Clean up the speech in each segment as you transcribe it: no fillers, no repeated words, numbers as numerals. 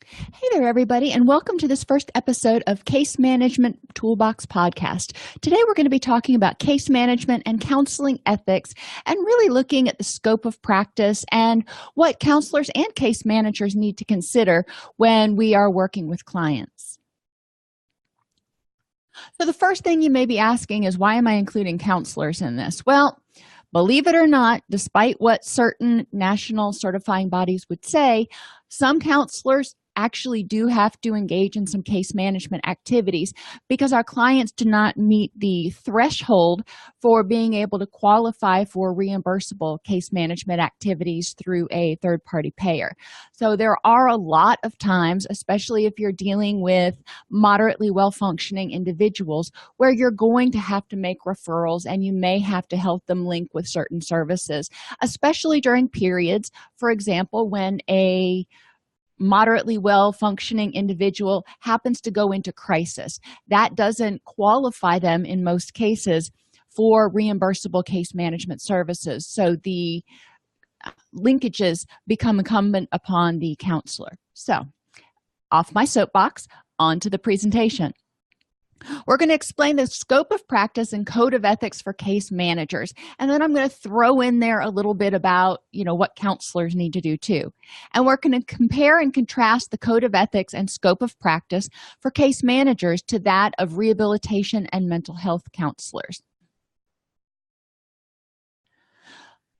Hey there, everybody, and welcome to this first episode of Case Management Toolbox Podcast. Today, we're going to be talking about case management and counseling ethics and really looking at the scope of practice and what counselors and case managers need to consider when we are working with clients. So the first thing you may be asking is, why am I including counselors in this? Well, believe it or not, despite what certain national certifying bodies would say, some counselors actually do have to engage in some case management activities because our clients do not meet the threshold for being able to qualify for reimbursable case management activities through a third-party payer. So there are a lot of times, especially if you're dealing with moderately well-functioning individuals, where you're going to have to make referrals and you may have to help them link with certain services, especially during periods, for example, when a moderately well-functioning individual happens to go into crisis. That doesn't qualify them in most cases for reimbursable case management services. So the linkages become incumbent upon the counselor. So, off my soapbox, on to the presentation. We're going to explain the scope of practice and code of ethics for case managers, and then I'm going to throw in there a little bit about, what counselors need to do too. And we're going to compare and contrast the code of ethics and scope of practice for case managers to that of rehabilitation and mental health counselors.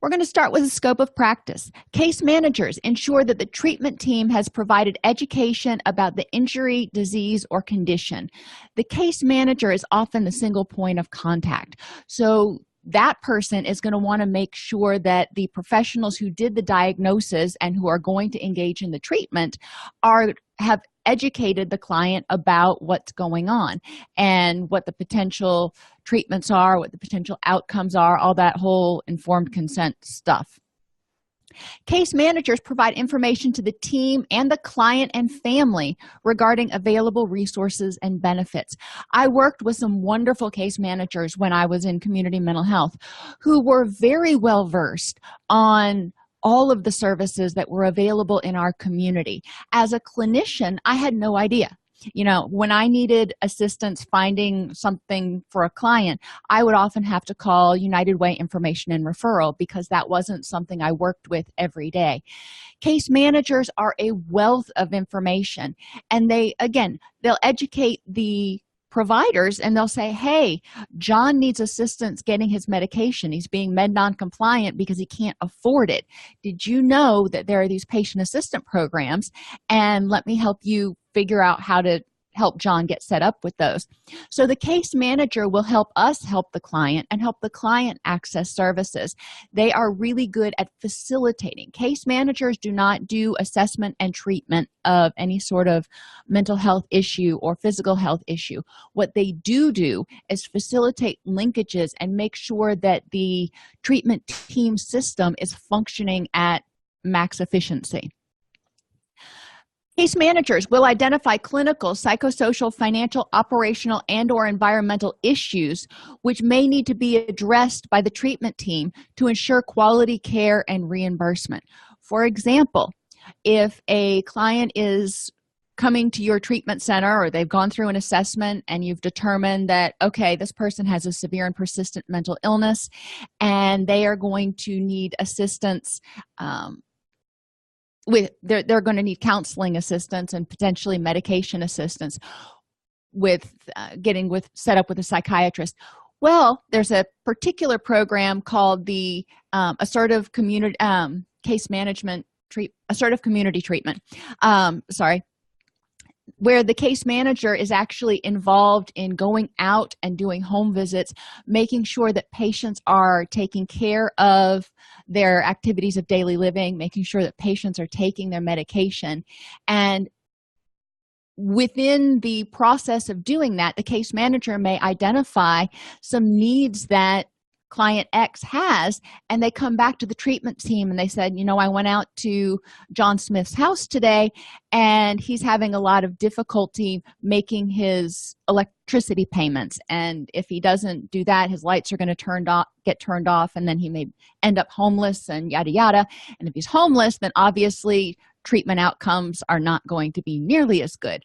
We're going to start with the scope of practice. Case managers ensure that the treatment team has provided education about the injury, disease, or condition. The case manager is often the single point of contact. So that person is going to want to make sure that the professionals who did the diagnosis and who are going to engage in the treatment have educated the client about what's going on and what the potential treatments are, what the potential outcomes are, all that whole informed consent stuff. Case managers provide information to the team and the client and family regarding available resources and benefits. I worked with some wonderful case managers when I was in community mental health who were very well versed on all of the services that were available in our community. As a clinician, I had no idea. When I needed assistance finding something for a client, I would often have to call United Way Information and Referral because that wasn't something I worked with every day. Case managers are a wealth of information, and they'll educate the providers and they'll say, hey, John needs assistance getting his medication. He's being med non-compliant because he can't afford it. Did you know that there are these patient assistant programs? And let me help you figure out how to help John get set up with those. So the case manager will help us help the client and help the client access services. They are really good at facilitating. Case managers do not do assessment and treatment of any sort of mental health issue or physical health issue. What they do is facilitate linkages and make sure that the treatment team system is functioning at max efficiency. Case managers will identify clinical, psychosocial, financial, operational, and/or environmental issues which may need to be addressed by the treatment team to ensure quality care and reimbursement. For example, if a client is coming to your treatment center or they've gone through an assessment and you've determined that, okay, this person has a severe and persistent mental illness and they are going to need assistance they're going to need counseling assistance and potentially medication assistance with set up with a psychiatrist. Well, there's a particular program called the assertive community treatment. Where the case manager is actually involved in going out and doing home visits, making sure that patients are taking care of their activities of daily living, making sure that patients are taking their medication. And within the process of doing that, the case manager may identify some needs that client X has, and they come back to the treatment team and they said, I went out to John Smith's house today and he's having a lot of difficulty making his electricity payments, and if he doesn't do that, his lights are going to get turned off, and then he may end up homeless and yada yada. And if he's homeless, then obviously treatment outcomes are not going to be nearly as good.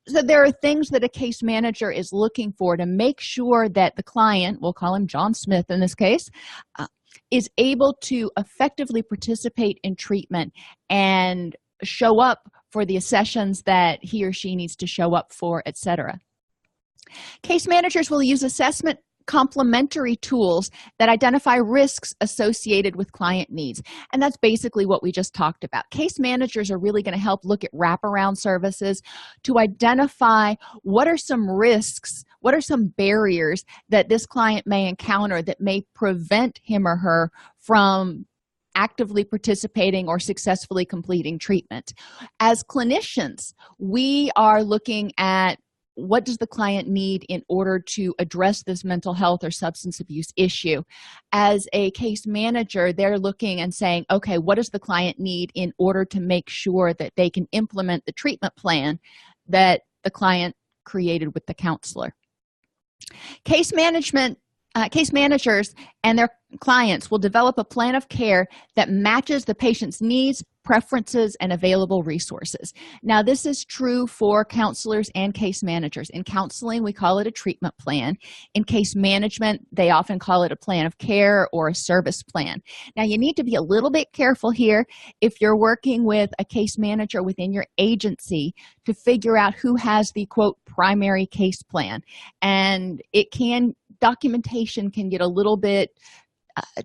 So there are things that a case manager is looking for to make sure that the client, we'll call him John Smith in this case, is able to effectively participate in treatment and show up for the sessions that he or she needs to show up for, etc. Case managers will use assessment complementary tools that identify risks associated with client needs, and that's basically what we just talked about. Case managers are really going to help look at wraparound services to identify what are some risks, what are some barriers that this client may encounter that may prevent him or her from actively participating or successfully completing treatment. As clinicians, we are looking at what does the client need in order to address this mental health or substance abuse issue. As a case manager, they're looking and saying, okay, what does the client need in order to make sure that they can implement the treatment plan that the client created with the counselor. Case managers and their clients will develop a plan of care that matches the patient's needs, preferences, and available resources. Now, this is true for counselors and case managers. In counseling, we call it a treatment plan. In case management, they often call it a plan of care or a service plan. Now, you need to be a little bit careful here if you're working with a case manager within your agency to figure out who has the, quote, primary case plan. And documentation can get a little bit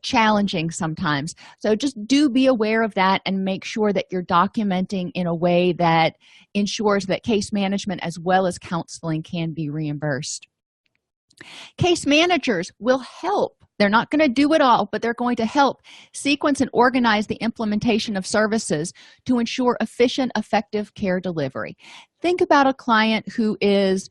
challenging sometimes. So just do be aware of that and make sure that you're documenting in a way that ensures that case management as well as counseling can be reimbursed. Case managers will help. They're not going to do it all, but they're going to help sequence and organize the implementation of services to ensure efficient, effective care delivery. Think about a client who is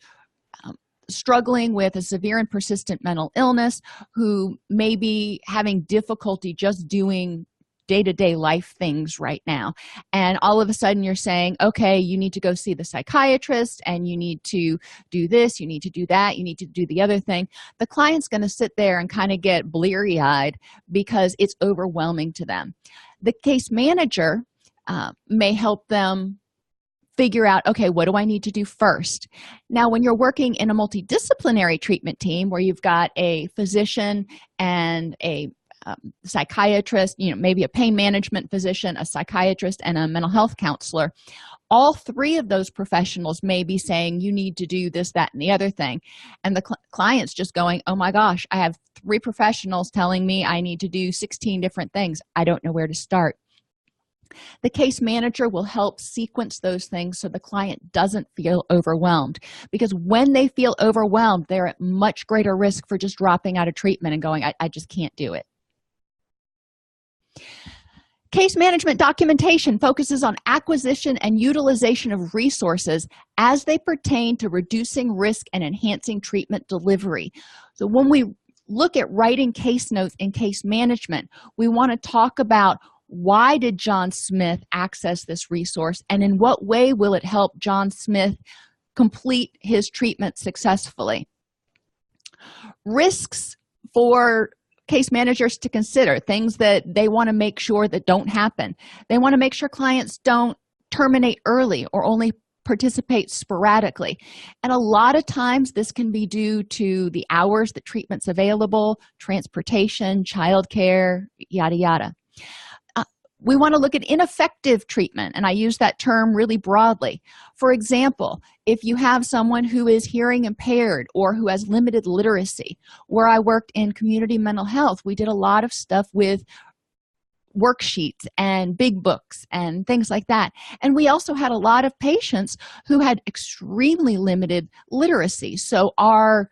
struggling with a severe and persistent mental illness, who may be having difficulty just doing day-to-day life things right now, and all of a sudden you're saying, okay, you need to go see the psychiatrist, and you need to do this, you need to do that, you need to do the other thing. The client's going to sit there and kind of get bleary-eyed because it's overwhelming to them. The case manager may help them figure out, okay, what do I need to do first? Now, when you're working in a multidisciplinary treatment team where you've got a physician and a psychiatrist, maybe a pain management physician, a psychiatrist, and a mental health counselor, all three of those professionals may be saying you need to do this, that, and the other thing. And the client's just going, oh my gosh, I have 3 professionals telling me I need to do 16 different things. I don't know where to start. The case manager will help sequence those things so the client doesn't feel overwhelmed, because when they feel overwhelmed, they're at much greater risk for just dropping out of treatment and going, I just can't do it. Case management documentation focuses on acquisition and utilization of resources as they pertain to reducing risk and enhancing treatment delivery. So when we look at writing case notes in case management, we want to talk about why did John Smith access this resource, and in what way will it help John Smith complete his treatment successfully? Risks for case managers to consider, things that they want to make sure that don't happen. They want to make sure clients don't terminate early or only participate sporadically. And a lot of times this can be due to the hours that treatment's available, transportation, childcare, yada, yada. We want to look at ineffective treatment, and I use that term really broadly. For example, if you have someone who is hearing impaired or who has limited literacy, where I worked in community mental health, we did a lot of stuff with worksheets and big books and things like that. And we also had a lot of patients who had extremely limited literacy. So our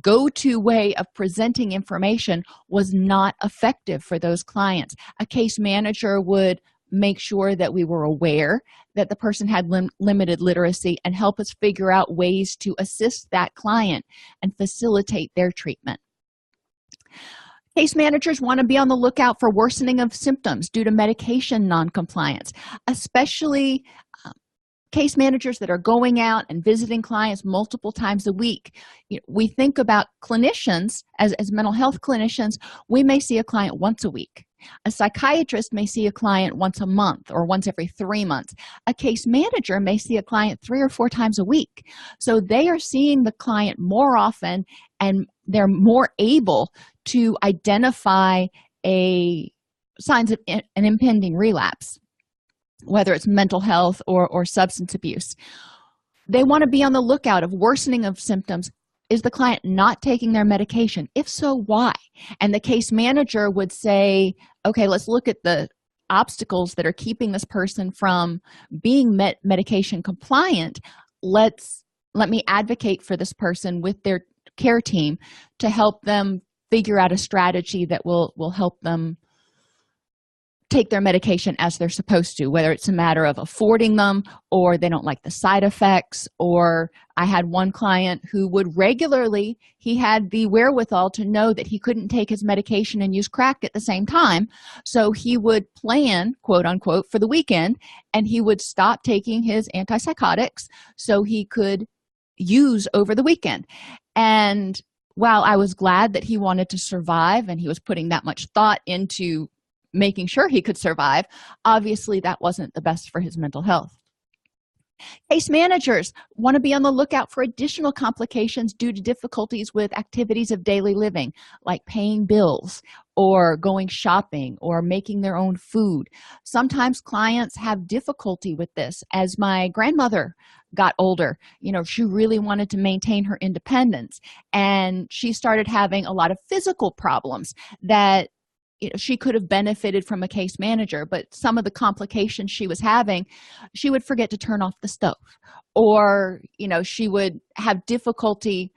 go-to way of presenting information was not effective for those clients. A case manager would make sure that we were aware that the person had limited literacy and help us figure out ways to assist that client and facilitate their treatment. Case managers want to be on the lookout for worsening of symptoms due to medication noncompliance, especially case managers that are going out and visiting clients multiple times a week. We think about clinicians as mental health clinicians. We may see a client once a week, A psychiatrist may see a client once a month or once every 3 months. A case manager may see a client 3 or 4 times a week. So they are seeing the client more often, and they're more able to identify signs of an impending relapse, whether it's mental health or substance abuse. They want to be on the lookout of worsening of symptoms. Is the client not taking their medication? If so, why? And the case manager would say, okay, let's look at the obstacles that are keeping this person from being medication compliant. Let me advocate for this person with their care team to help them figure out a strategy that will help them take their medication as they're supposed to, whether it's a matter of affording them or they don't like the side effects. Or I had one client who would regularly, he had the wherewithal to know that he couldn't take his medication and use crack at the same time. So he would plan, quote unquote, for the weekend, and he would stop taking his antipsychotics so he could use over the weekend. And while I was glad that he wanted to survive and he was putting that much thought into making sure he could survive, obviously that wasn't the best for his mental health. Case managers want to be on the lookout for additional complications due to difficulties with activities of daily living, like paying bills or going shopping or making their own food. Sometimes clients have difficulty with this. As my grandmother got older, she really wanted to maintain her independence, and she started having a lot of physical problems that she could have benefited from a case manager, but some of the complications she was having, she would forget to turn off the stove, or she would have difficulty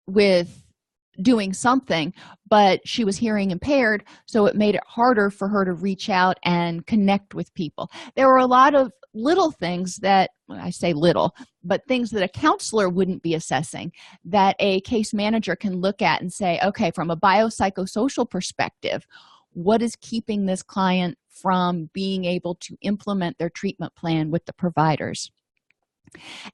with doing something, but she was hearing impaired, so it made it harder for her to reach out and connect with people. There were a lot of little things that, I say little, but things that a counselor wouldn't be assessing that a case manager can look at and say, okay, from a biopsychosocial perspective, what is keeping this client from being able to implement their treatment plan with the providers?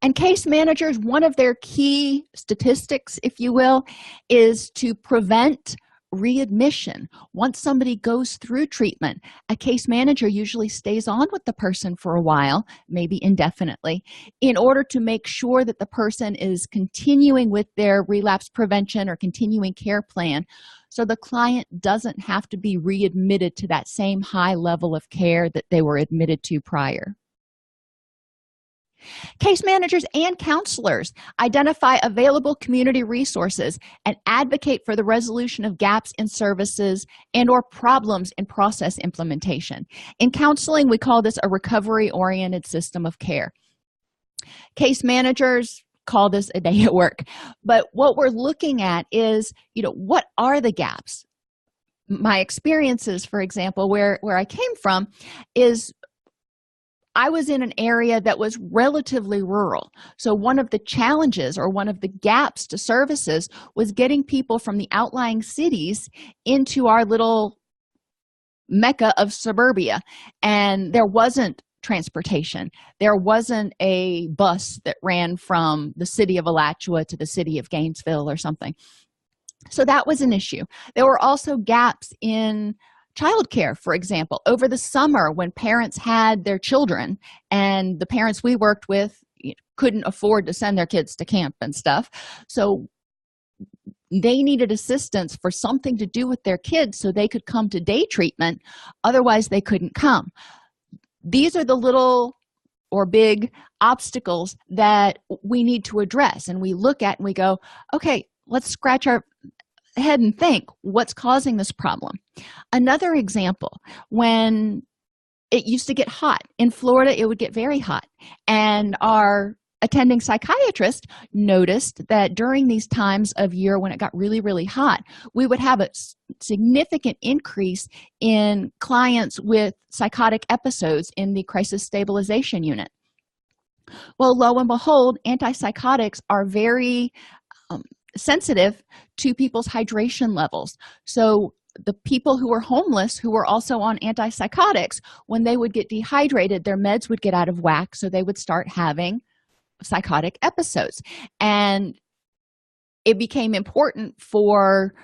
And case managers, one of their key statistics, if you will, is to prevent readmission. Once somebody goes through treatment, a case manager usually stays on with the person for a while, maybe indefinitely, in order to make sure that the person is continuing with their relapse prevention or continuing care plan, so the client doesn't have to be readmitted to that same high level of care that they were admitted to prior. Case managers and counselors identify available community resources and advocate for the resolution of gaps in services and/or problems in process implementation. In counseling, we call this a recovery-oriented system of care. Case managers call this a day at work, but what we're looking at is, what are the gaps? My experiences, for example, where I came from is I was in an area that was relatively rural. So one of the challenges or one of the gaps to services was getting people from the outlying cities into our little mecca of suburbia. And there wasn't transportation. There wasn't a bus that ran from the city of Alachua to the city of Gainesville or something. So that was an issue. There were also gaps in childcare, for example. Over the summer, when parents had their children and the parents we worked with couldn't afford to send their kids to camp and stuff, so they needed assistance for something to do with their kids so they could come to day treatment. Otherwise, they couldn't come. These are the little or big obstacles that we need to address, and we look at and we go, okay, let's scratch our head and think, what's causing this problem? Another example, when it used to get hot in Florida, it would get very hot, and our attending psychiatrist noticed that during these times of year when it got really, really hot, we would have a significant increase in clients with psychotic episodes in the crisis stabilization unit. Well, lo and behold, antipsychotics are very sensitive to people's hydration levels. So the people who were homeless, who were also on antipsychotics, when they would get dehydrated, their meds would get out of whack, so they would start having psychotic episodes. And it became important for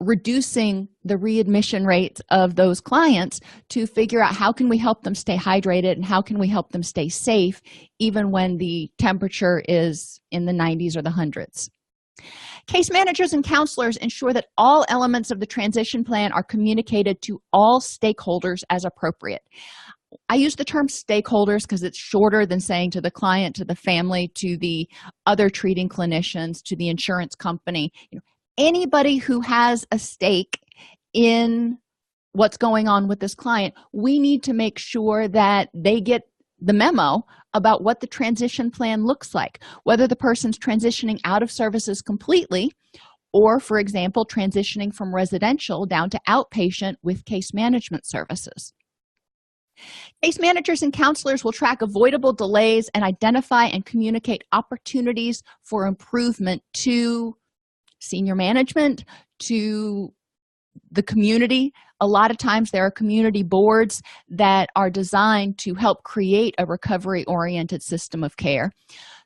reducing the readmission rates of those clients to figure out how can we help them stay hydrated and how can we help them stay safe even when the temperature is in the 90s or the hundreds. Case managers and counselors ensure that all elements of the transition plan are communicated to all stakeholders as appropriate. I use the term stakeholders because it's shorter than saying to the client, to the family, to the other treating clinicians, to the insurance company. Anybody who has a stake in what's going on with this client, we need to make sure that they get the memo about what the transition plan looks like, whether the person's transitioning out of services completely or, for example, transitioning from residential down to outpatient with case management services. Case managers and counselors will track avoidable delays and identify and communicate opportunities for improvement to senior management, to the community. A lot of times there are community boards that are designed to help create a recovery-oriented system of care.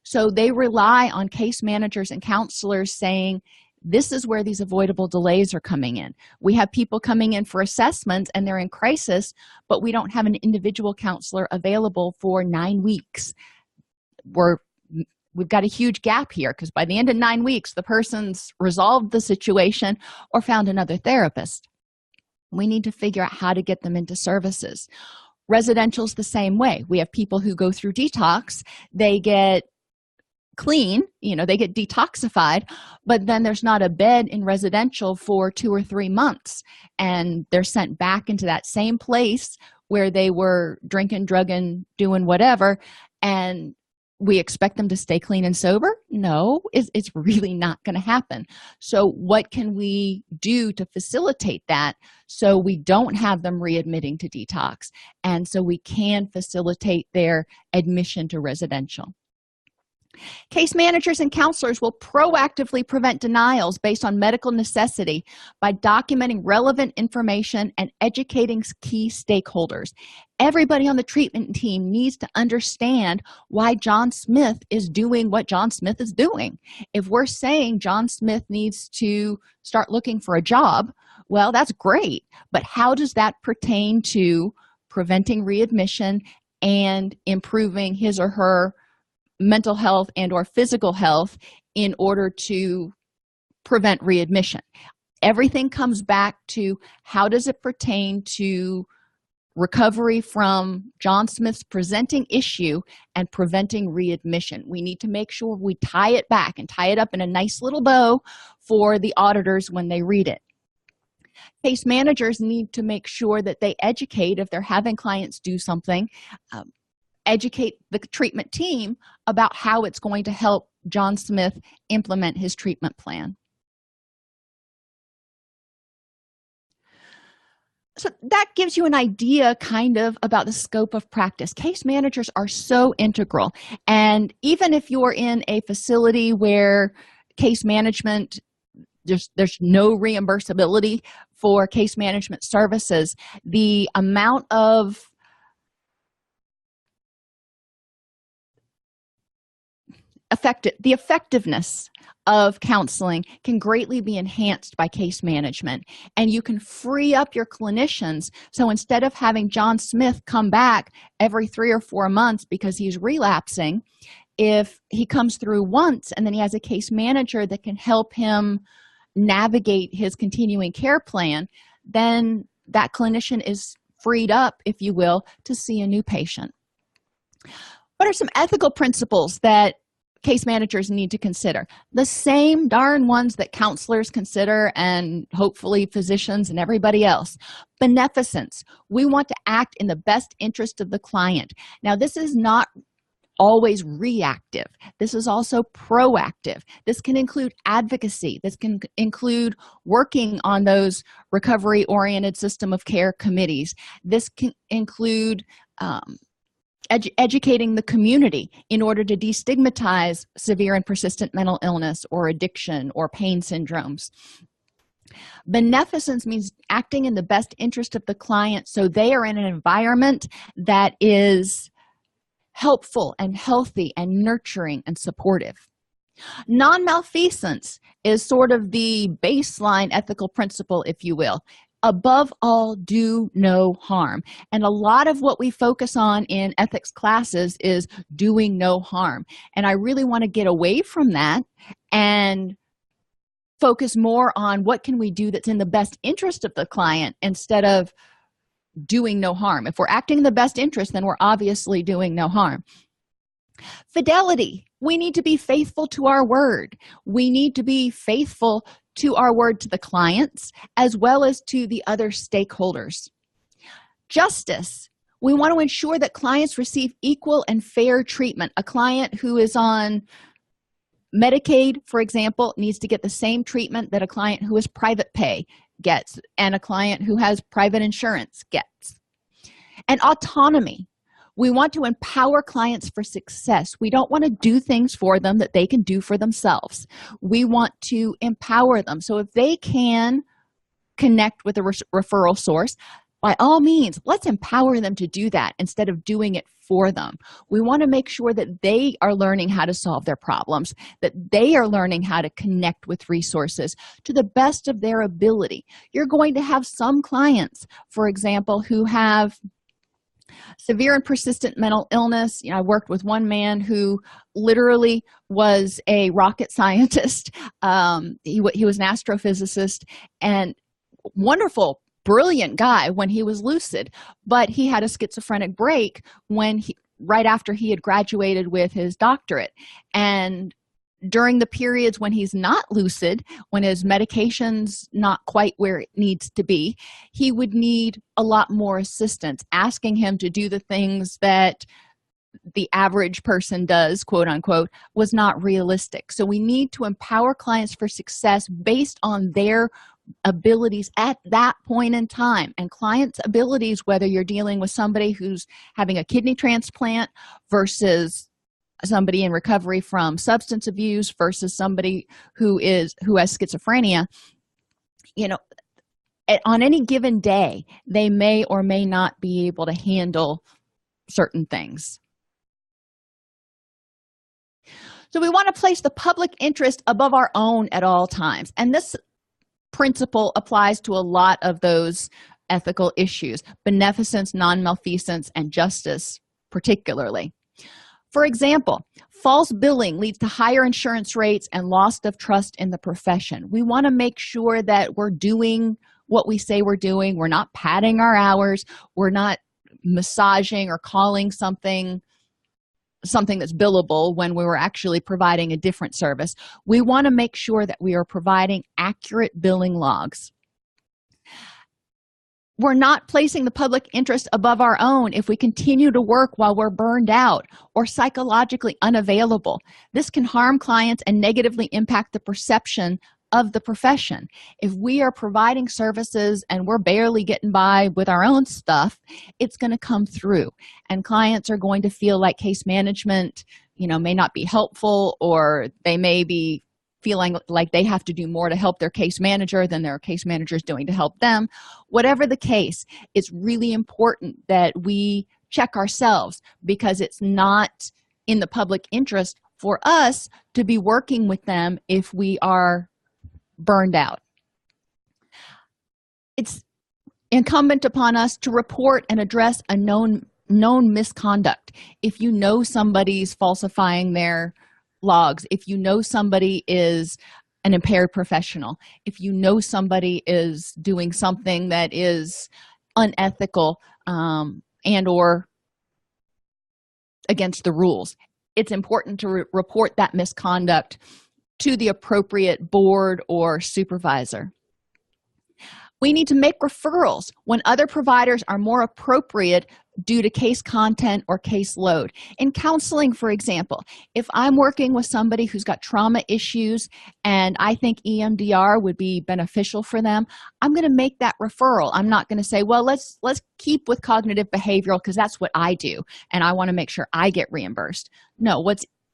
So they rely on case managers and counselors saying, this is where these avoidable delays are coming in. We have people coming in for assessments and they're in crisis, but we don't have an individual counselor available for 9 weeks. We've got a huge gap here because by the end of 9 weeks, the person's resolved the situation or found another therapist. We need to figure out how to get them into services. Residential's the same way. We have people who go through detox, they get clean, they get detoxified, but then there's not a bed in residential for 2 or 3 months, and they're sent back into that same place where they were drinking, drugging, doing whatever, and we expect them to stay clean and sober? No, it's really not going to happen. So what can we do to facilitate that so we don't have them readmitting to detox, and so we can facilitate their admission to residential? Case managers and counselors will proactively prevent denials based on medical necessity by documenting relevant information and educating key stakeholders. Everybody on the treatment team needs to understand why John Smith is doing what John Smith is doing. If we're saying John Smith needs to start looking for a job, well, that's great, but how does that pertain to preventing readmission and improving his or her mental health and or physical health in order to prevent readmission? Everything comes back to how does it pertain to recovery from John Smith's presenting issue and preventing readmission. We need to make sure we tie it back and tie it up in a nice little bow for the auditors when they read it. Case managers need to make sure that they educate, if they're having clients do something, educate the treatment team about how it's going to help John Smith implement his treatment plan. So that gives you an idea kind of about the scope of practice. Case managers are so integral, and even if you're in a facility where case management, there's no reimbursability for case management services, the amount of the effectiveness of counseling can greatly be enhanced by case management, and you can free up your clinicians. So instead of having John Smith come back every 3 or 4 months because he's relapsing, if he comes through once and then he has a case manager that can help him navigate his continuing care plan, then that clinician is freed up, if you will, to see a new patient. What are some ethical principles that case managers need to consider? The same darn ones that counselors consider, and hopefully physicians and everybody else. Beneficence. We want to act in the best interest of the client. Now, this is not always reactive. This is also proactive. This can include advocacy. This can include working on those recovery-oriented system of care committees. This can include educating the community in order to destigmatize severe and persistent mental illness or addiction or pain syndromes. Beneficence means acting in the best interest of the client so they are in an environment that is helpful and healthy and nurturing and supportive. Non-malfeasance is sort of the baseline ethical principle, if you will. Above all, do no harm. And a lot of what we focus on in ethics classes is doing no harm. And I really want to get away from that and focus more on what can we do that's in the best interest of the client instead of doing no harm. If we're acting in the best interest, then we're obviously doing no harm. Fidelity. We need to be faithful to our word. We need to be faithful to our word to the clients as well as to the other stakeholders. Justice. We want to ensure that clients receive equal and fair treatment. A client who is on Medicaid, for example, needs to get the same treatment that a client who is private pay gets and a client who has private insurance gets. And autonomy. We want to empower clients for success. We don't want to do things for them that they can do for themselves. We want to empower them. So if they can connect with a referral source, by all means, let's empower them to do that instead of doing it for them. We want to make sure that they are learning how to solve their problems, that they are learning how to connect with resources to the best of their ability. You're going to have some clients, for example, who have severe and persistent mental illness. I worked with one man who literally was a rocket scientist. He was an astrophysicist and wonderful, brilliant guy when he was lucid, but he had a schizophrenic break right after he had graduated with his doctorate. And during the periods when he's not lucid, when his medication's not quite where it needs to be, he would need a lot more assistance, asking him to do the things that the average person does, quote unquote, was not realistic. So we need to empower clients for success based on their abilities at that point in time. And clients' abilities, whether you're dealing with somebody who's having a kidney transplant versus somebody in recovery from substance abuse versus somebody who has schizophrenia, on any given day, they may or may not be able to handle certain things. So we want to place the public interest above our own at all times. And this principle applies to a lot of those ethical issues: beneficence, non-malfeasance, and justice particularly. For example, false billing leads to higher insurance rates and loss of trust in the profession. We want to make sure that we're doing what we say we're doing. We're not padding our hours. We're not massaging or calling something that's billable when we were actually providing a different service. We want to make sure that we are providing accurate billing logs. We're not placing the public interest above our own if we continue to work while we're burned out or psychologically unavailable. This can harm clients and negatively impact the perception of the profession. If we are providing services and we're barely getting by with our own stuff, it's going to come through, and clients are going to feel like case management, may not be helpful, or they may be feeling like they have to do more to help their case manager than their case manager is doing to help them. Whatever the case, it's really important that we check ourselves, because it's not in the public interest for us to be working with them if we are burned out. It's incumbent upon us to report and address a known misconduct. If you know somebody's falsifying their logs, if you know somebody is an impaired professional, if you know somebody is doing something that is unethical and or against the rules, it's important to report that misconduct to the appropriate board or supervisor. We need to make referrals when other providers are more appropriate due to case content or case load. In counseling, for example, if I'm working with somebody who's got trauma issues and I think EMDR would be beneficial for them, I'm going to make that referral. I'm not going to say, well, let's keep with cognitive behavioral because that's what I do and I want to make sure I get reimbursed. No,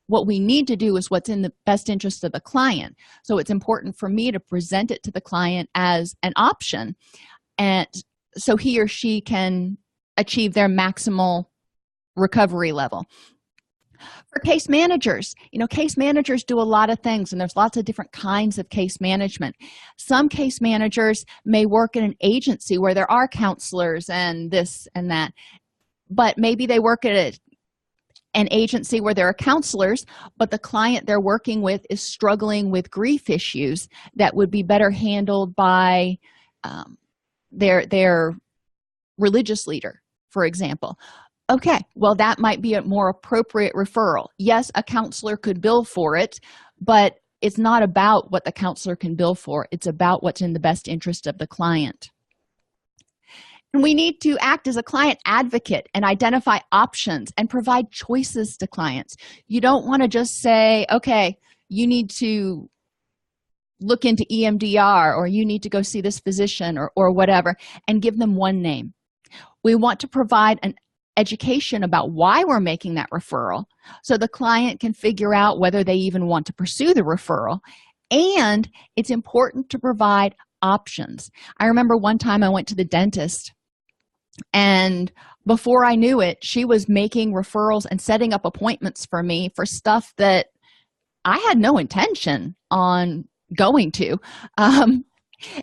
what we need to do is what's in the best interest of the client. So it's important for me to present it to the client as an option, and so he or she can achieve their maximal recovery level. For case managers, case managers do a lot of things, and there's lots of different kinds of case management. Some case managers may work in an agency where there are counselors and this and that, but maybe they work at an agency where there are counselors, but the client they're working with is struggling with grief issues that would be better handled by their religious leader, for example. Okay, well, that might be a more appropriate referral. Yes, a counselor could bill for it, but it's not about what the counselor can bill for. It's about what's in the best interest of the client. And we need to act as a client advocate and identify options and provide choices to clients. You don't want to just say, okay, you need to look into EMDR, or you need to go see this physician, or whatever, and give them one name. We want to provide an education about why we're making that referral so the client can figure out whether they even want to pursue the referral. And it's important to provide options. I remember one time I went to the dentist, and before I knew it, she was making referrals and setting up appointments for me for stuff that I had no intention on going to.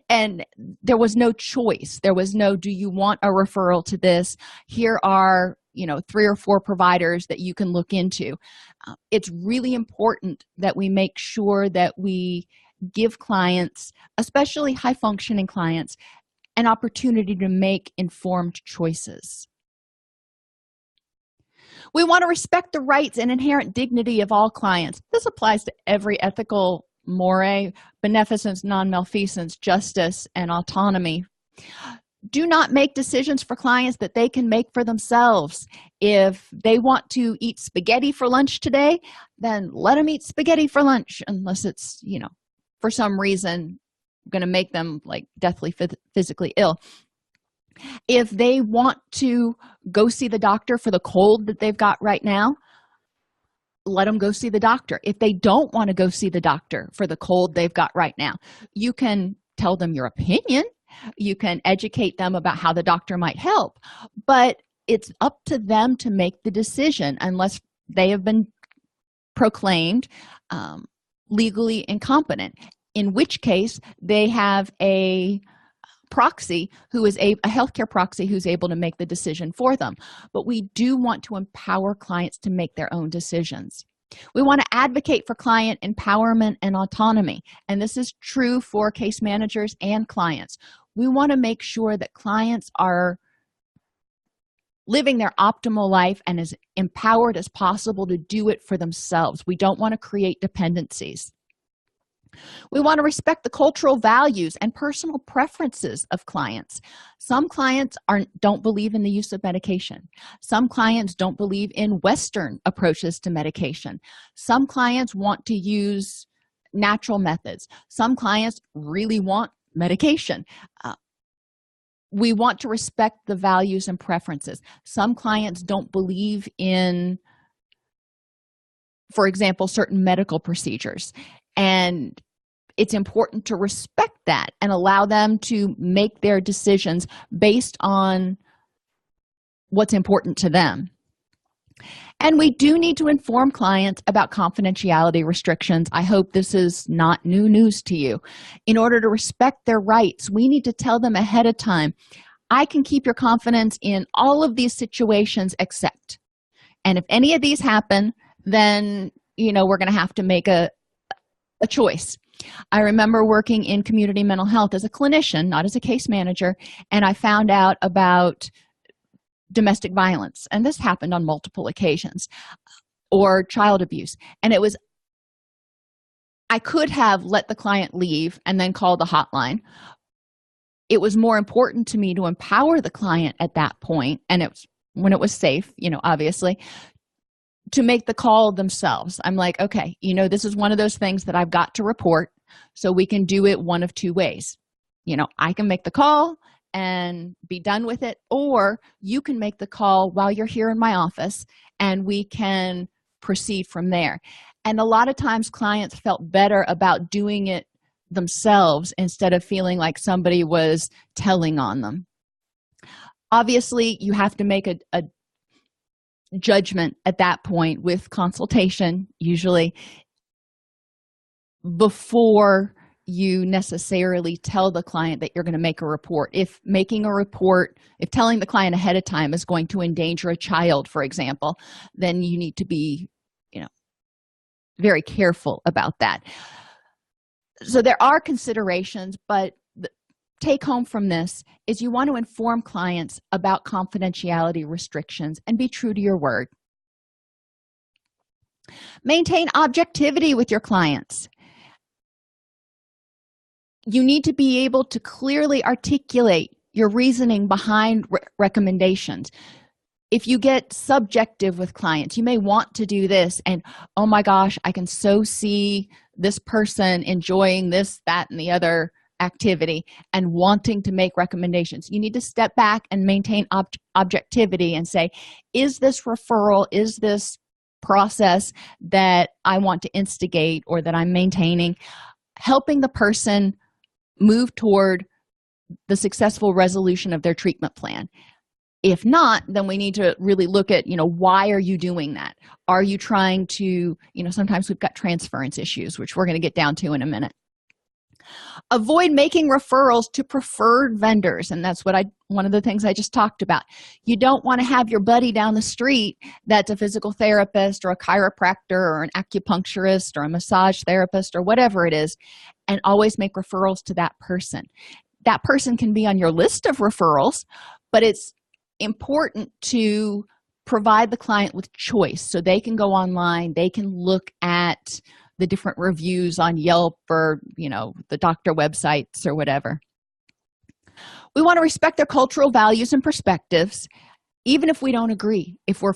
And there was no choice. There was no, do you want a referral to this? Here are 3 or 4 providers that you can look into. It's really important that we make sure that we give clients, especially high-functioning clients, an opportunity to make informed choices. We want to respect the rights and inherent dignity of all clients. This applies to every ethical more, beneficence, non-malfeasance, justice, and autonomy. Do not make decisions for clients that they can make for themselves. If they want to eat spaghetti for lunch today, then let them eat spaghetti for lunch, unless it's, for some reason going to make them like deathly physically ill. If they want to go see the doctor for the cold that they've got right now, let them go see the doctor. If they don't want to go see the doctor for the cold they've got right now, you can tell them your opinion. You can educate them about how the doctor might help, but it's up to them to make the decision unless they have been proclaimed legally incompetent, in which case they have a proxy who is a healthcare proxy who's able to make the decision for them. But we do want to empower clients to make their own decisions. We want to advocate for client empowerment and autonomy, and this is true for case managers and clients. We want to make sure that clients are living their optimal life and as empowered as possible to do it for themselves. We don't want to create dependencies. We want to respect the cultural values and personal preferences of clients. Some clients don't believe in the use of medication. Some clients don't believe in Western approaches to medication. Some clients want to use natural methods. Some clients really want medication. We want to respect the values and preferences. Some clients don't believe in, for example, certain medical procedures, and it's important to respect that and allow them to make their decisions based on what's important to them. And we do need to inform clients about confidentiality restrictions. I hope this is not new news to you. In order to respect their rights, we need to tell them ahead of time, I can keep your confidence in all of these situations except. And if any of these happen, then, we're going to have to make a choice. I remember working in community mental health as a clinician, not as a case manager, and I found out about domestic violence, and this happened on multiple occasions, or child abuse. And I could have let the client leave and then call the hotline. It was more important to me to empower the client at that point, and it was when it was safe, obviously, to make the call themselves. I'm like, okay, this is one of those things that I've got to report, so we can do it one of two ways. I can make the call and be done with it, or you can make the call while you're here in my office and we can proceed from there. And a lot of times clients felt better about doing it themselves instead of feeling like somebody was telling on them. Obviously, you have to make a judgment at that point with consultation, usually, before you necessarily tell the client that you're going to make a report. If telling the client ahead of time is going to endanger a child, for example, then you need to be, very careful about that. So there are considerations, but the take home from this is you want to inform clients about confidentiality restrictions and be true to your word. Maintain objectivity with your clients. You need to be able to clearly articulate your reasoning behind recommendations. If you get subjective with clients, you may want to do this, and oh my gosh, I can so see this person enjoying this, that, and the other activity and wanting to make recommendations. You need to step back and maintain objectivity and say, is this referral, is this process that I want to instigate or that I'm maintaining helping the person move toward the successful resolution of their treatment plan? If not, then we need to really look at, why are you doing that? Are you trying to, sometimes we've got transference issues, which we're going to get down to in a minute. Avoid making referrals to preferred vendors, and that's one of the things I just talked about. You don't want to have your buddy down the street that's a physical therapist or a chiropractor or an acupuncturist or a massage therapist or whatever it is, and always make referrals to that person. That person can be on your list of referrals, but it's important to provide the client with choice so they can go online, they can look at the different reviews on Yelp or the doctor websites or whatever. We want to respect their cultural values and perspectives, even if we don't agree. If we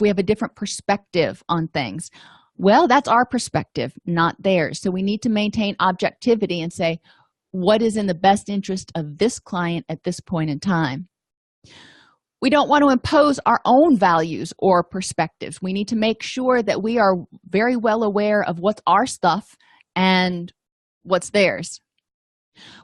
have a different perspective on things, well, that's our perspective, not theirs. So we need to maintain objectivity and say, what is in the best interest of this client at this point in time? We don't want to impose our own values or perspectives. We need to make sure that we are very well aware of what's our stuff and what's theirs.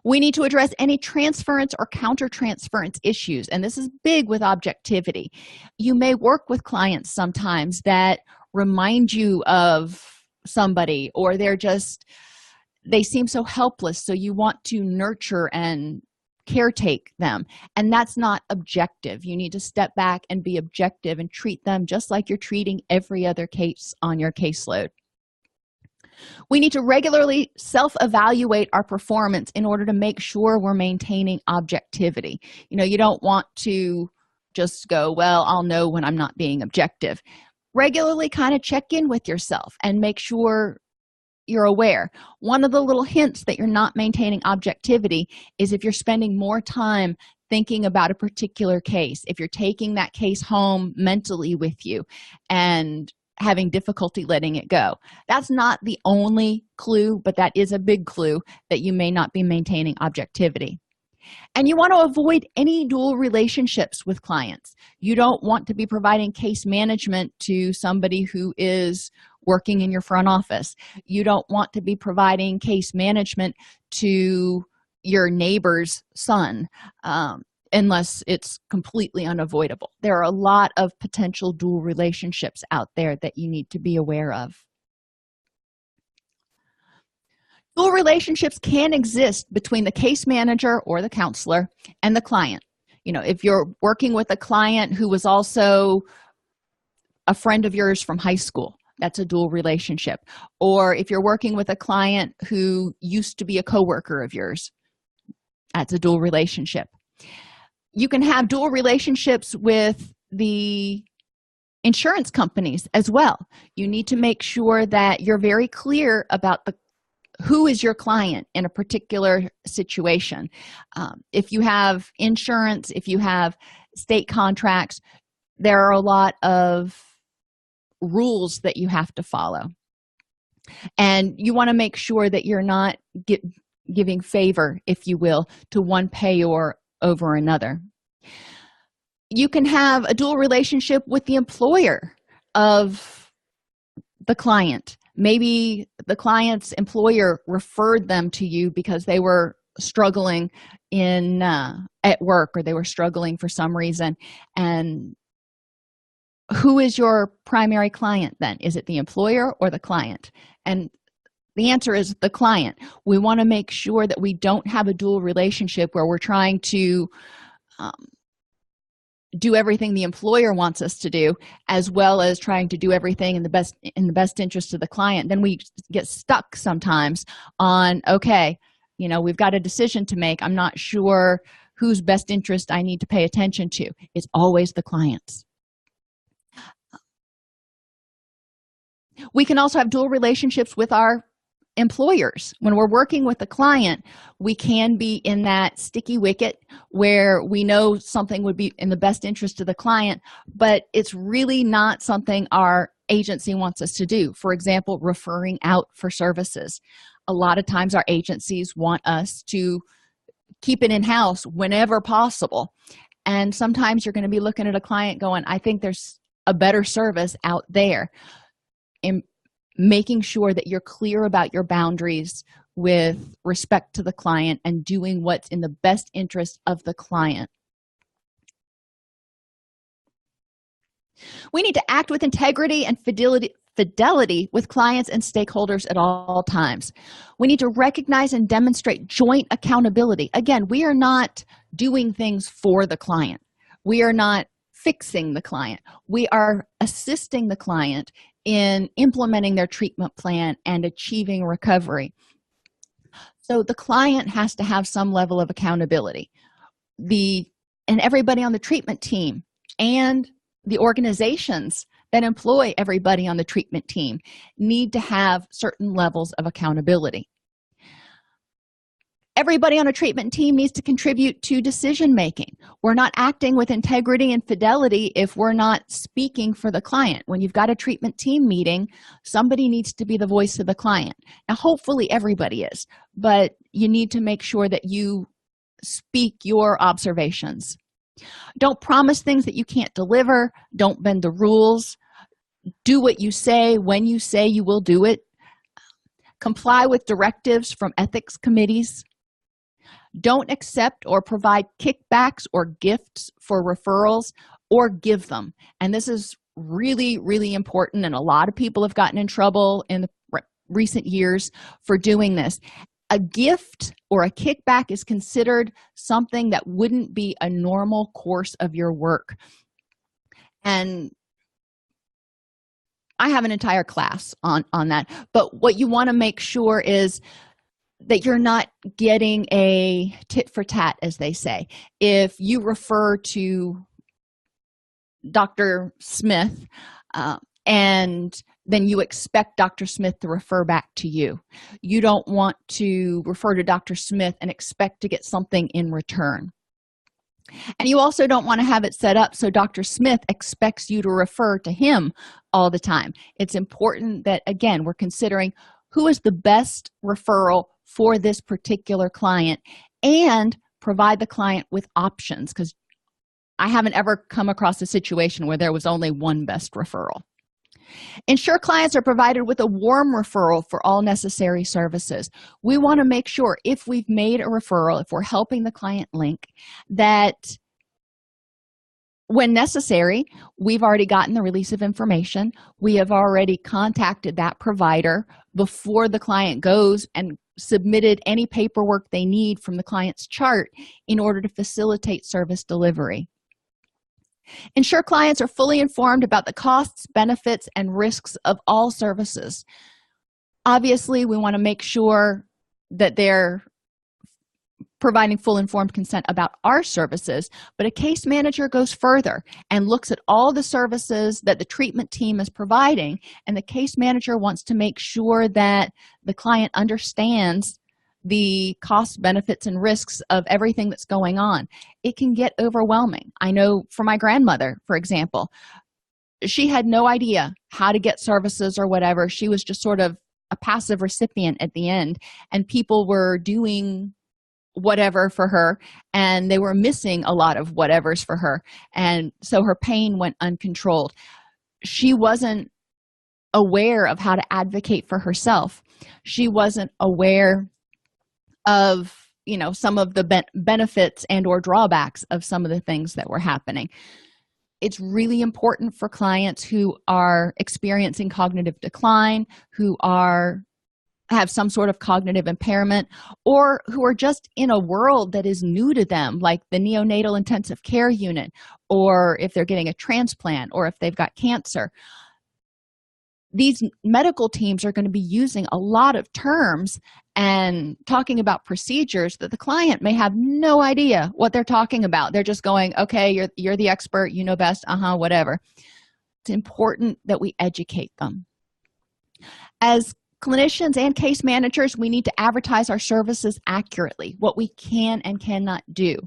We need to address any transference or countertransference issues, and this is big with objectivity. You may work with clients sometimes that remind you of somebody, or they seem so helpless, so you want to nurture and caretake them, and that's not objective. You need to step back and be objective and treat them just like you're treating every other case on your caseload. We need to regularly self-evaluate our performance in order to make sure we're maintaining objectivity. You don't want to just go, well, I'll know when I'm not being objective. Regularly kind of check in with yourself and make sure you're aware. One of the little hints that you're not maintaining objectivity is if you're spending more time thinking about a particular case, if you're taking that case home mentally with you and having difficulty letting it go. That's not the only clue, but that is a big clue that you may not be maintaining objectivity. And you want to avoid any dual relationships with clients. You don't want to be providing case management to somebody who is working in your front office. You don't want to be providing case management to your neighbor's son, unless it's completely unavoidable. There are a lot of potential dual relationships out there that you need to be aware of. Dual relationships can exist between the case manager or the counselor and the client. If you're working with a client who was also a friend of yours from high school, that's a dual relationship. Or if you're working with a client who used to be a coworker of yours, that's a dual relationship. You can have dual relationships with the insurance companies as well. You need to make sure that you're very clear about who is your client in a particular situation. If you have insurance, if you have state contracts, there are a lot of rules that you have to follow. And you want to make sure that you're not giving favor, if you will, to one payor over another. You can have a dual relationship with the employer of the client. Maybe the client's employer referred them to you because they were struggling at work, or they were struggling for some reason, and who is your primary client then? Is it the employer or the client? And the answer is the client. We want to make sure that we don't have a dual relationship where we're trying to do everything the employer wants us to do, as well as trying to do everything in the best interest of the client. Then we get stuck sometimes on, okay, we've got a decision to make. I'm not sure whose best interest I need to pay attention to. It's always the client's. We can also have dual relationships with our employers. When we're working with a client, we can be in that sticky wicket where we know something would be in the best interest of the client, but it's really not something our agency wants us to do. For example, referring out for services. A lot of times our agencies want us to keep it in-house whenever possible. And sometimes you're going to be looking at a client going, I think there's a better service out there. In making sure that you're clear about your boundaries with respect to the client and doing what's in the best interest of the client. We need to act with integrity and fidelity with clients and stakeholders at all times. We need to recognize and demonstrate joint accountability. Again, we are not doing things for the client. We are not fixing the client. We are assisting the client in implementing their treatment plan and achieving recovery. So the client has to have some level of accountability. And everybody on the treatment team and the organizations that employ everybody on the treatment team need to have certain levels of accountability. Everybody on a treatment team needs to contribute to decision making. We're not acting with integrity and fidelity if we're not speaking for the client. When you've got a treatment team meeting, somebody needs to be the voice of the client. Now, hopefully everybody is, but you need to make sure that you speak your observations. Don't promise things that you can't deliver. Don't bend the rules. Do what you say when you say you will do it. Comply with directives from ethics committees. Don't accept or provide kickbacks or gifts for referrals or give them. And this is really, really important, and a lot of people have gotten in trouble in the recent years for doing this. A gift or a kickback is considered something that wouldn't be a normal course of your work. And I have an entire class on that. But what you want to make sure is that you're not getting a tit for tat, as they say. If you refer to Dr. Smith and then you expect Dr. Smith to refer back to you. You don't want to refer to Dr. Smith and expect to get something in return. And you also don't want to have it set up so Dr. Smith expects you to refer to him all the time. It's important that, again, we're considering who is the best referral for this particular client and provide the client with options, because I haven't ever come across a situation where there was only one best referral. Ensure clients are provided with a warm referral for all necessary services. We want to make sure if we've made a referral, if we're helping the client link, that when necessary, we've already gotten the release of information. We have already contacted that provider before the client goes and submitted any paperwork they need from the client's chart in order to facilitate service delivery. Ensure clients are fully informed about the costs, benefits, and risks of all services. Obviously, we want to make sure that they're providing full informed consent about our services, but a case manager goes further and looks at all the services that the treatment team is providing, and the case manager wants to make sure that the client understands the costs, benefits, and risks of everything that's going on. It can get overwhelming. I know for my grandmother, for example, she had no idea how to get services or whatever. She was just sort of a passive recipient at the end, and people were doing whatever for her, and they were missing a lot of whatevers for her, and so her pain went uncontrolled. She wasn't aware of how to advocate for herself. She wasn't aware of some of the benefits and or drawbacks of some of the things that were happening. It's really important for clients who are experiencing cognitive decline, who have some sort of cognitive impairment, or who are just in a world that is new to them, like the neonatal intensive care unit, or if they're getting a transplant, or if they've got cancer. These medical teams are going to be using a lot of terms and talking about procedures that the client may have no idea what they're talking about. They're just going, okay, you're the expert, you know best, whatever. It's important that we educate them. As clinicians and case managers, we need to advertise our services accurately, what we can and cannot do.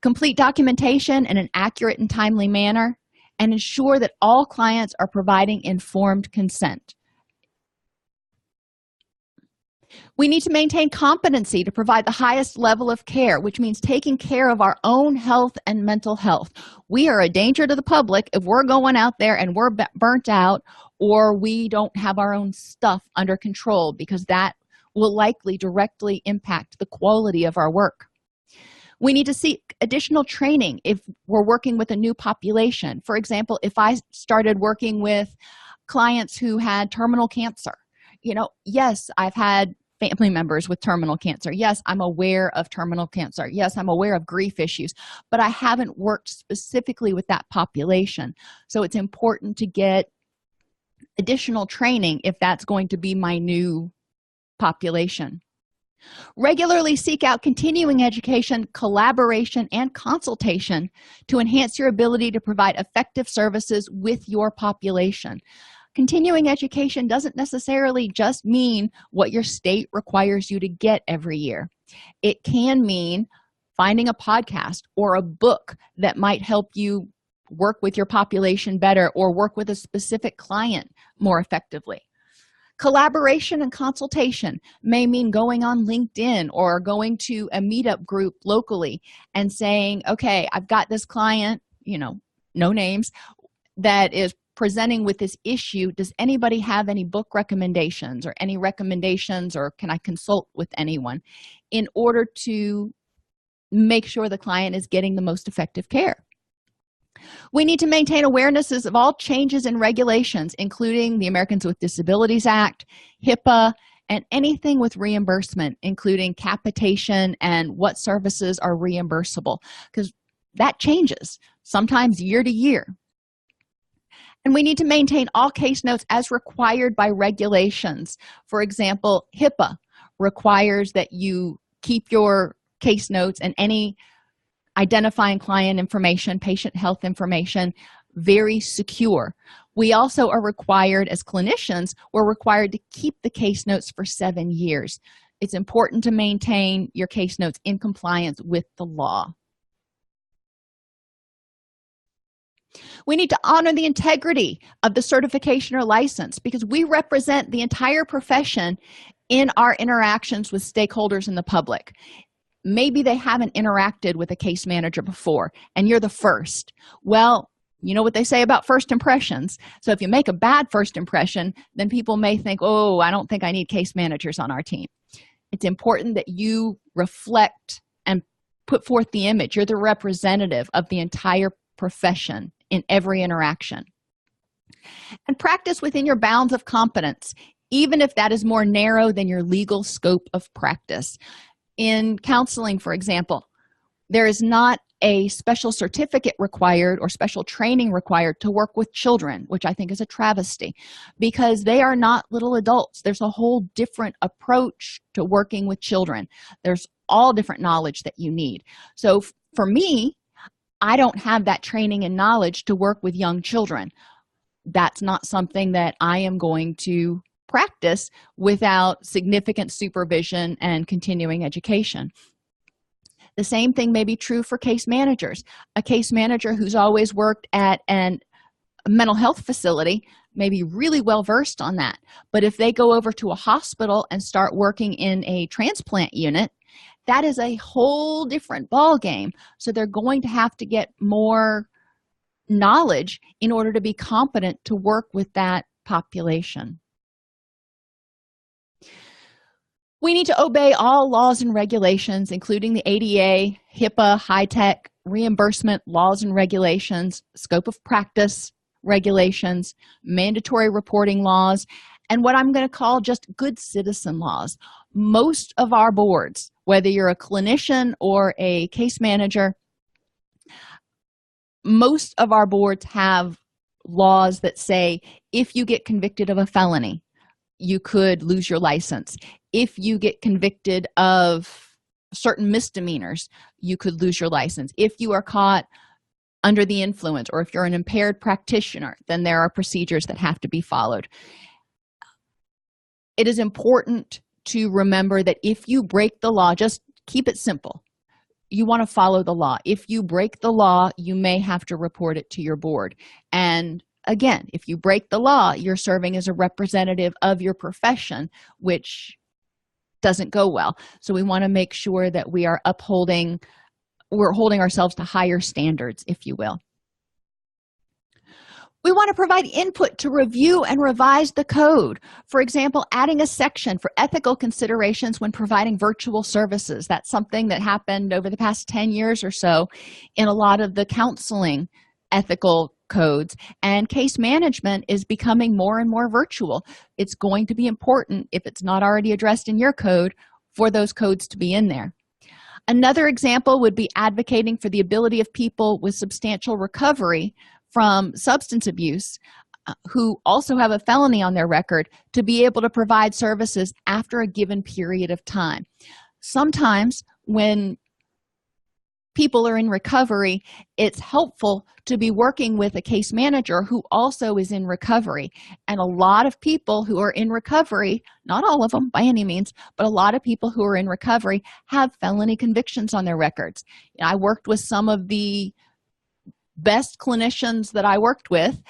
Complete documentation in an accurate and timely manner, and ensure that all clients are providing informed consent. We need to maintain competency to provide the highest level of care, which means taking care of our own health and mental health. We are a danger to the public if we're going out there and we're burnt out, or we don't have our own stuff under control, because that will likely directly impact the quality of our work. We need to seek additional training if we're working with a new population. For example, if I started working with clients who had terminal cancer, yes, I've had family members with terminal cancer. Yes, I'm aware of terminal cancer. Yes, I'm aware of grief issues, but I haven't worked specifically with that population. So it's important to get additional training if that's going to be my new population. Regularly seek out continuing education, collaboration, and consultation to enhance your ability to provide effective services with your population. Continuing education doesn't necessarily just mean what your state requires you to get every year. It can mean finding a podcast or a book that might help you work with your population better, or work with a specific client more effectively. Collaboration and consultation may mean going on LinkedIn or going to a meetup group locally and saying, okay, I've got this client, no names, that is presenting with this issue. Does anybody have any book recommendations, or any recommendations, or can I consult with anyone, in order to make sure the client is getting the most effective care? We need to maintain awarenesses of all changes in regulations, including the Americans with Disabilities Act, HIPAA, and anything with reimbursement, including capitation and what services are reimbursable, because that changes sometimes year to year. And we need to maintain all case notes as required by regulations. For example, HIPAA requires that you keep your case notes and any identifying client information, patient health information, very secure. We also are required, as clinicians, we're required to keep the case notes for 7 years. It's important to maintain your case notes in compliance with the law. We need to honor the integrity of the certification or license, because we represent the entire profession in our interactions with stakeholders in the public. Maybe they haven't interacted with a case manager before, and you're the first. Well, you know what they say about first impressions. So if you make a bad first impression, then people may think, oh, I don't think I need case managers on our team. It's important that you reflect and put forth the image. You're the representative of the entire profession in every interaction. And practice within your bounds of competence, even if that is more narrow than your legal scope of practice. In counseling, for example, there is not a special certificate required or special training required to work with children, which I think is a travesty, because they are not little adults. There's a whole different approach to working with children. There's all different knowledge that you need. So for me, I don't have that training and knowledge to work with young children. That's not something that I am going to practice without significant supervision and continuing education. The same thing may be true for case managers. A case manager who's always worked at a mental health facility may be really well versed on that, but if they go over to a hospital and start working in a transplant unit, that is a whole different ball game. So they're going to have to get more knowledge in order to be competent to work with that population. We need to obey all laws and regulations, including the ADA, HIPAA, HITECH, reimbursement laws and regulations, scope of practice regulations, mandatory reporting laws, and what I'm going to call just good citizen laws. Most of our boards, whether you're a clinician or a case manager, most of our boards have laws that say if you get convicted of a felony, you could lose your license. If you get convicted of certain misdemeanors, you could lose your license. If you are caught under the influence, or if you're an impaired practitioner, then there are procedures that have to be followed. It is important to remember that if you break the law, just keep it simple. You want to follow the law. If you break the law, you may have to report it to your board. And again, if you break the law, you're serving as a representative of your profession, which doesn't go well. So we want to make sure that we're holding ourselves to higher standards, if you will. We want to provide input to review and revise the code. For example, adding a section for ethical considerations when providing virtual services. That's something that happened over the past 10 years or so in a lot of the counseling ethical codes, and case management is becoming more and more virtual. It's going to be important, if it's not already addressed in your code, for those codes to be in there. Another example would be advocating for the ability of people with substantial recovery from substance abuse who also have a felony on their record to be able to provide services after a given period of time. Sometimes when people are in recovery, it's helpful to be working with a case manager who also is in recovery. And a lot of people who are in recovery, not all of them by any means, but a lot of people who are in recovery have felony convictions on their records. I worked with some of the best clinicians that I worked with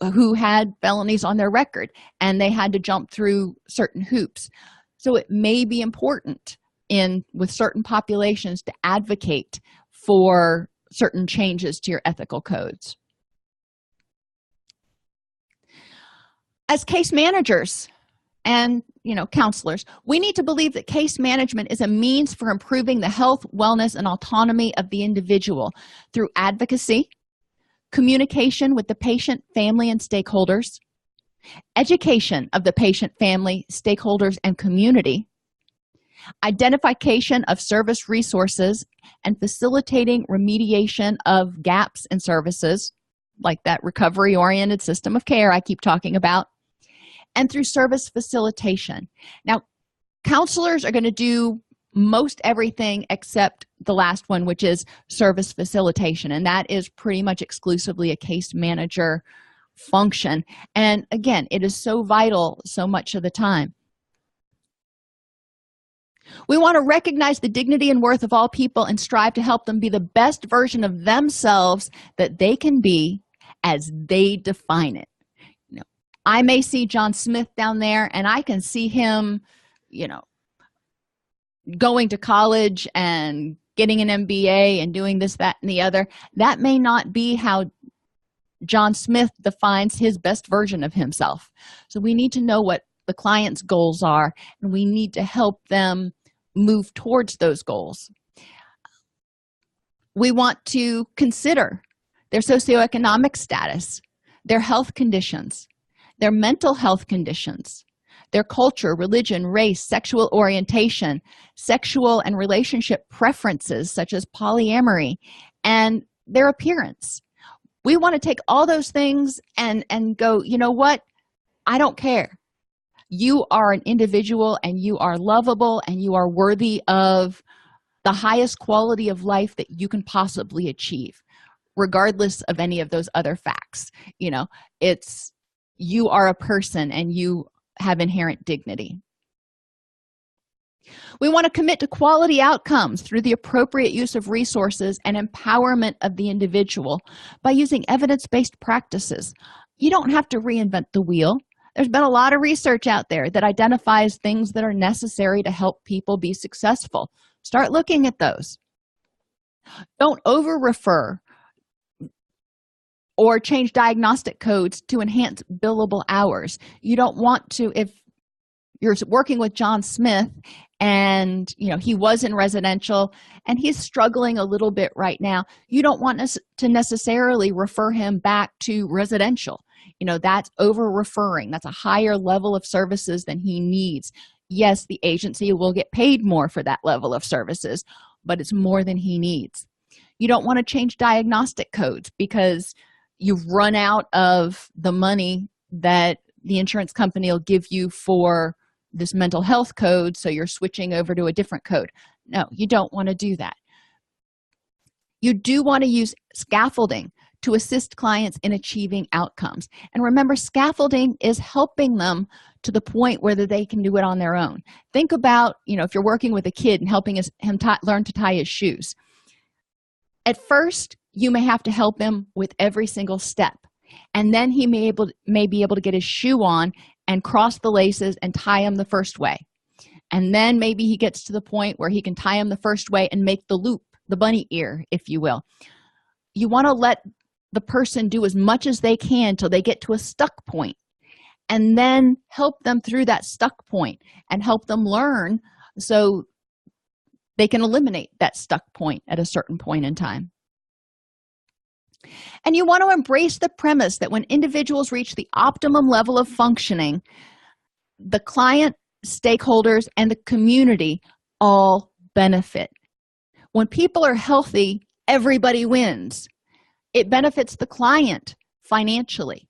who had felonies on their record, and they had to jump through certain hoops. So it may be important with certain populations to advocate for certain changes to your ethical codes. As case managers and counselors, we need to believe that case management is a means for improving the health, wellness, and autonomy of the individual through advocacy, communication with the patient, family, and stakeholders, education of the patient, family, stakeholders, and community, identification of service resources, and facilitating remediation of gaps in services, like that recovery-oriented system of care I keep talking about, and through service facilitation. Now, counselors are going to do most everything except the last one, which is service facilitation, and that is pretty much exclusively a case manager function. And again, it is so vital so much of the time. We want to recognize the dignity and worth of all people and strive to help them be the best version of themselves that they can be as they define it. I may see John Smith down there, and I can see him, going to college and getting an MBA and doing this, that, and the other. That may not be how John Smith defines his best version of himself. So we need to know what the client's goals are, and we need to help them move towards those goals. We want to consider their socioeconomic status, their health conditions, their mental health conditions, their culture, religion, race, sexual orientation, sexual and relationship preferences such as polyamory, and their appearance. We want to take all those things and go, you know what? I don't care. You are an individual, and you are lovable, and you are worthy of the highest quality of life that you can possibly achieve, regardless of any of those other facts. You are a person, and you have inherent dignity. We want to commit to quality outcomes through the appropriate use of resources and empowerment of the individual by using evidence-based practices. You don't have to reinvent the wheel. There's been a lot of research out there that identifies things that are necessary to help people be successful. Start looking at those. Don't over-refer or change diagnostic codes to enhance billable hours. You don't want to, if you're working with John Smith and he was in residential and he's struggling a little bit right now, you don't want us to necessarily refer him back to residential. That's over referring. That's a higher level of services than he needs. Yes, the agency will get paid more for that level of services, but it's more than he needs. You don't want to change diagnostic codes because you've run out of the money that the insurance company will give you for this mental health code, so you're switching over to a different code. No, you don't want to do that. You do want to use scaffolding to assist clients in achieving outcomes. And remember, scaffolding is helping them to the point where they can do it on their own. Think about, if you're working with a kid and helping him learn to tie his shoes. At first, you may have to help him with every single step, and then he may be able to get his shoe on and cross the laces and tie him the first way. And then maybe he gets to the point where he can tie him the first way and make the loop, the bunny ear, if you will. You want to let the person do as much as they can till they get to a stuck point, and then help them through that stuck point and help them learn so they can eliminate that stuck point at a certain point in time. And you want to embrace the premise that when individuals reach the optimum level of functioning, the client, stakeholders, and the community all benefit. When people are healthy, everybody wins. It benefits the client financially.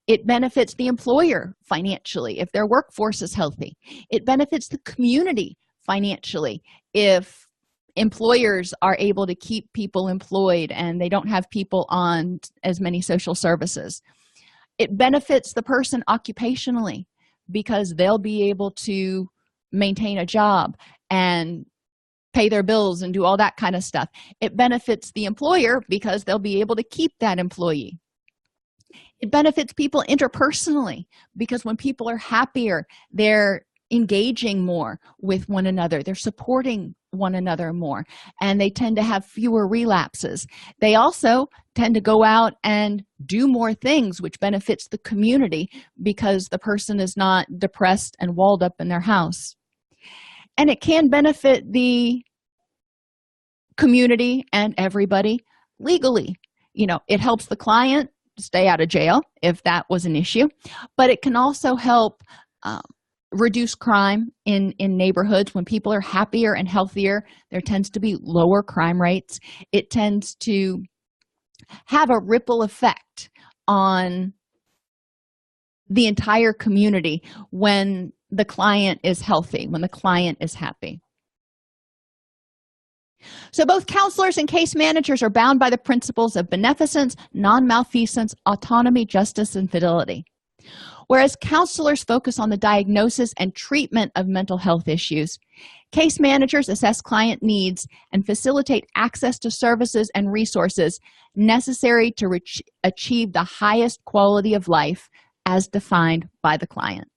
It benefits the employer financially if their workforce is healthy. It benefits the community financially if employers are able to keep people employed and they don't have people on as many social services. It benefits the person occupationally because they'll be able to maintain a job and pay their bills and do all that kind of stuff. It benefits the employer because they'll be able to keep that employee. It benefits people interpersonally because when people are happier, they're engaging more with one another, they're supporting one another more, and they tend to have fewer relapses. They also tend to go out and do more things, which benefits the community because the person is not depressed and walled up in their house. And it can benefit the community and everybody legally. It helps the client stay out of jail if that was an issue, but it can also help reduce crime in neighborhoods. When people are happier and healthier, there tends to be lower crime rates. It tends to have a ripple effect on the entire community when the client is healthy, when the client is happy. So both counselors and case managers are bound by the principles of beneficence, non-malfeasance, autonomy, justice, and fidelity. Whereas counselors focus on the diagnosis and treatment of mental health issues, case managers assess client needs and facilitate access to services and resources necessary to achieve the highest quality of life as defined by the client.